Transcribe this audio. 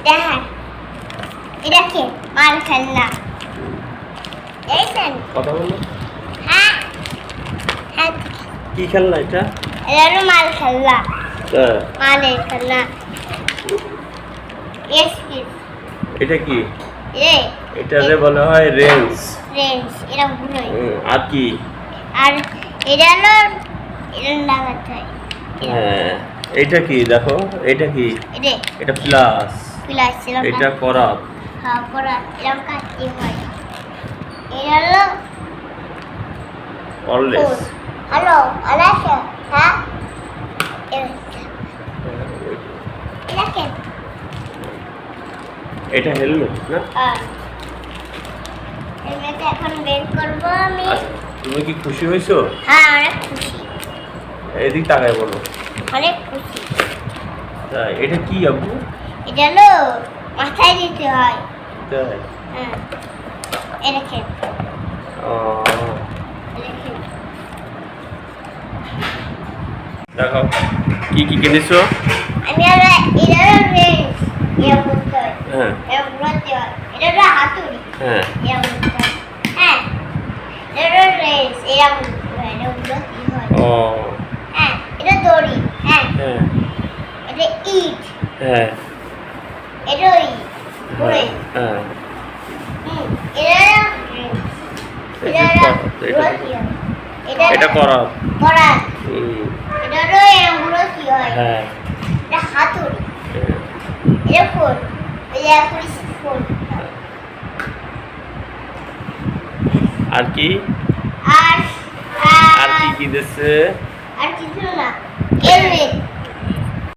দেখেন এটা কি মাল খেলনা দেখছেন কথা বলো। হ্যাঁ হ্যাঁ কি খেলনা এটা? এটা হলো মাল খেলনা হ্যাঁ। মালের খেলনা এস কি এটা কি? এ এটারে বলা হয় রেঞ্জ। রেঞ্জ এটা ভুলোই আর কি? আর এটা হলো এটা লাগাতে হয় হ্যাঁ। এটা কি দেখো? এটা কি? এটা এটা প্লাস। প্লাস এরকম এটা করাত। হ্যাঁ করা এরকম কাটতে হয় এটা হলো অলওয়েজ। হ্যালো আলাসা হ্যাঁ এটা কে এটা হেলমেট না? হেলমেট এখন বের করবো আমি আচ্ছা, তুমি কি খুশি হয়েছো? হ্যাঁ অনেক খুশি এদিক তাকায় বলো। অনেক খুশি তাই এটা কি আব্বু? এটা হলো মাথায় দিতে হয় তাই। হ্যাঁ এটা খেয়ে দেখো কি কি কিনেছো? আমি আর এটা হলো রেঞ্জ ইয়া করতে হয় হ্যাঁ এটা ঘুরাতে হয় এটা হলো হাতুড়ি হ্যাঁ ইয়া করতে হয় হ্যাঁ এটা হলো রেঞ্জ এটা করতে হয় এটা ঘুরাতে হয় ও হ্যাঁ এটা দড়ি হ্যাঁ হ্যাঁ এটা ইট হ্যাঁ এটা ওই ঘুরে হ্যাঁ এটা রেঞ্জ এটা ঘুরাতে হয় এটা করা। করা এটা হলো এরকম ঘুরাতে হয় হ্যাঁ এটা হাতুড়ি এটা ফোন এটা পুলিশ ফোন আর কি? আর আর কি কি দিচ্ছে? আর কিছু না হেলমেট